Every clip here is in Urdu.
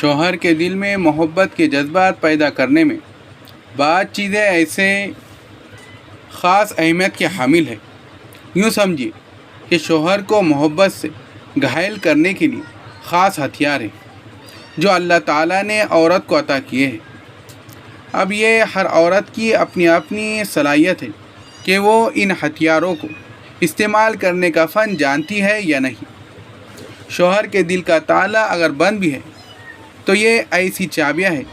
شوہر کے دل میں محبت کے جذبات پیدا کرنے میں بعض چیزیں ایسے خاص اہمیت کے حامل ہیں۔ یوں سمجھیے کہ شوہر کو محبت سے گھائل کرنے کے لیے خاص ہتھیار ہیں جو اللہ تعالیٰ نے عورت کو عطا کیے ہیں۔ اب یہ ہر عورت کی اپنی اپنی صلاحیت ہے کہ وہ ان ہتھیاروں کو استعمال کرنے کا فن جانتی ہے یا نہیں۔ شوہر کے دل کا تالا اگر بند بھی ہے تو یہ ایسی چابیاں ہیں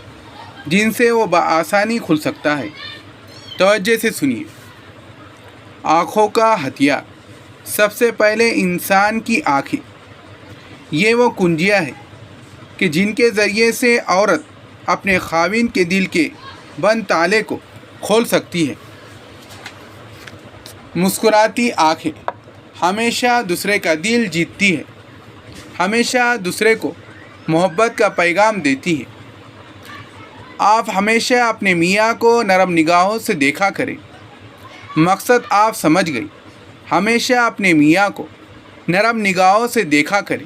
جن سے وہ بآسانی کھل سکتا ہے۔ توجہ سے سنیے۔ آنکھوں کا ہتھیار۔ سب سے پہلے انسان کی آنکھیں، یہ وہ کنجیاں ہیں کہ جن کے ذریعے سے عورت اپنے خاوند کے دل کے بند تالے کو کھول سکتی ہے۔ مسکراتی آنکھیں ہمیشہ دوسرے کا دل جیتتی ہے، ہمیشہ دوسرے کو محبت کا پیغام دیتی ہے۔ آپ ہمیشہ اپنے میاں کو نرم نگاہوں سے دیکھا کریں۔ مقصد آپ سمجھ گئی۔ ہمیشہ اپنے میاں کو نرم نگاہوں سے دیکھا کریں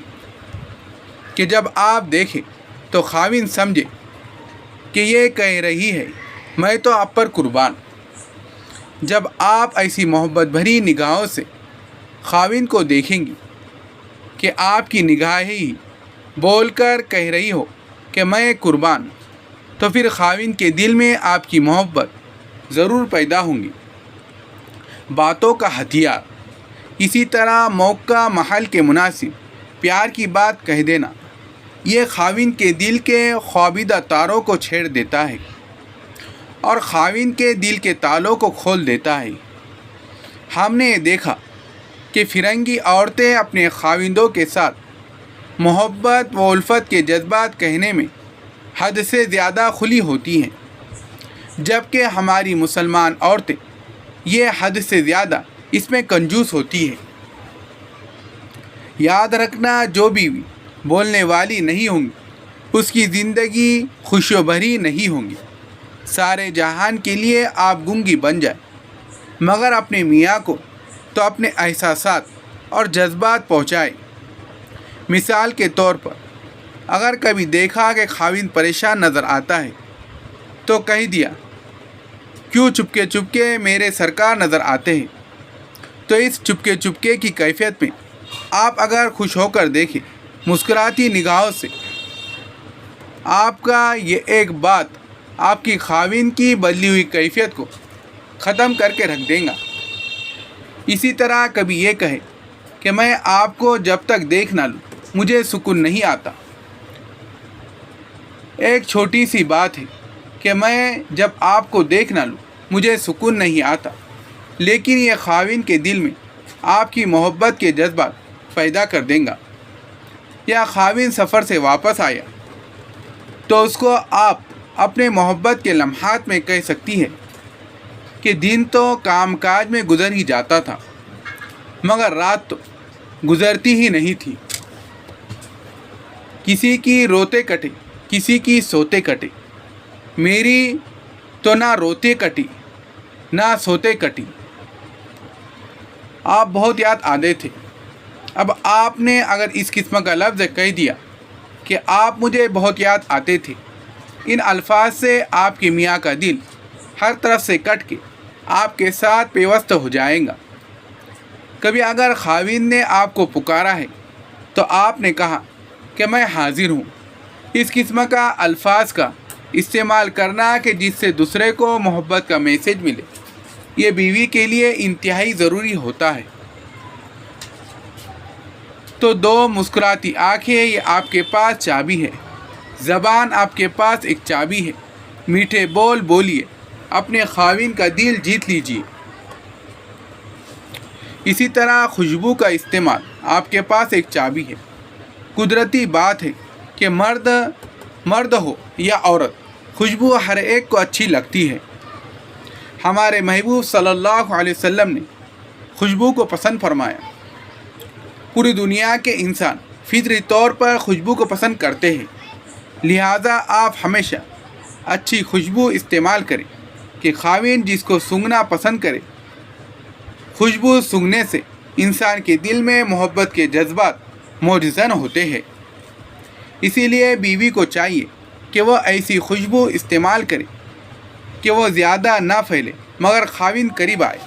کہ جب آپ دیکھیں تو خاوند سمجھے کہ یہ کہہ رہی ہے میں تو آپ پر قربان۔ جب آپ ایسی محبت بھری نگاہوں سے خاوند کو دیکھیں گی کہ آپ کی نگاہیں ہی بول کر کہہ رہی ہو کہ میں قربان، تو پھر خاوند کے دل میں آپ کی محبت ضرور پیدا ہوں گی۔ باتوں کا ہتھیار۔ اسی طرح موقع محل کے مناسب پیار کی بات کہہ دینا، یہ خاوند کے دل کے خوابیدہ تاروں کو چھیڑ دیتا ہے اور خاوند کے دل کے تالوں کو کھول دیتا ہے۔ ہم نے دیکھا کہ فرنگی عورتیں اپنے خاوندوں کے ساتھ محبت و الفت کے جذبات کہنے میں حد سے زیادہ کھلی ہوتی ہیں، جبکہ ہماری مسلمان عورتیں یہ حد سے زیادہ اس میں کنجوس ہوتی ہیں۔ یاد رکھنا، جو بیوی بولنے والی نہیں ہوں گی اس کی زندگی خوشیوں بھری نہیں ہوں گی۔ سارے جہان کے لیے آپ گنگی بن جائیں مگر اپنے میاں کو تو اپنے احساسات اور جذبات پہنچائیں۔ مثال کے طور پر اگر کبھی دیکھا کہ خاوند پریشان نظر آتا ہے تو کہہ دیا کیوں چپکے چپکے میرے سرکار نظر آتے ہیں۔ تو اس چپکے چپکے کی کیفیت میں آپ اگر خوش ہو کر دیکھیں مسکراتی نگاہوں سے، آپ کا یہ ایک بات آپ کی خاوند کی بدلی ہوئی کیفیت کو ختم کر کے رکھ دیں گا۔ اسی طرح کبھی یہ کہے کہ میں آپ کو جب تک دیکھ نہ لوں مجھے سکون نہیں آتا۔ ایک چھوٹی سی بات ہے کہ میں جب آپ کو دیکھ نہ لوں مجھے سکون نہیں آتا، لیکن یہ خاوند کے دل میں آپ کی محبت کے جذبات پیدا کر دیں گا۔ یا خاوند سفر سے واپس آیا تو اس کو آپ اپنے محبت کے لمحات میں کہہ سکتی ہے کہ دن تو کام کاج میں گزر ہی جاتا تھا مگر رات تو گزرتی ہی نہیں تھی۔ کسی کی روتے کٹے کسی کی سوتے کٹے، میری تو نہ روتے کٹی نہ سوتے کٹی۔ آپ بہت یاد آتے تھے۔ اب آپ نے اگر اس قسم کا لفظ کہہ دیا کہ آپ مجھے بہت یاد آتے تھے، ان الفاظ سے آپ کے میاں کا دل ہر طرف سے کٹ کے آپ کے ساتھ پیوست ہو جائے گا۔ کبھی اگر خاوند نے آپ کو پکارا ہے تو آپ نے کہا کہ میں حاضر ہوں۔ اس قسم کا الفاظ کا استعمال کرنا کہ جس سے دوسرے کو محبت کا میسج ملے، یہ بیوی کے لیے انتہائی ضروری ہوتا ہے۔ تو دو مسکراتی آنکھیں یہ آپ کے پاس چابی ہے، زبان آپ کے پاس ایک چابی ہے۔ میٹھے بول بولیے، اپنے خاوند کا دل جیت لیجیے۔ اسی طرح خوشبو کا استعمال آپ کے پاس ایک چابی ہے۔ قدرتی بات ہے کہ مرد ہو یا عورت، خوشبو ہر ایک کو اچھی لگتی ہے۔ ہمارے محبوب صلی اللہ علیہ وسلم نے خوشبو کو پسند فرمایا۔ پوری دنیا کے انسان فطری طور پر خوشبو کو پسند کرتے ہیں، لہٰذا آپ ہمیشہ اچھی خوشبو استعمال کریں کہ خاوند جس کو سونگھنا پسند کرے۔ خوشبو سونگھنے سے انسان کے دل میں محبت کے جذبات موجزن ہوتے ہیں۔ اسی لیے بیوی کو چاہیے کہ وہ ایسی خوشبو استعمال کرے کہ وہ زیادہ نہ پھیلے مگر خاوند قریب آئے۔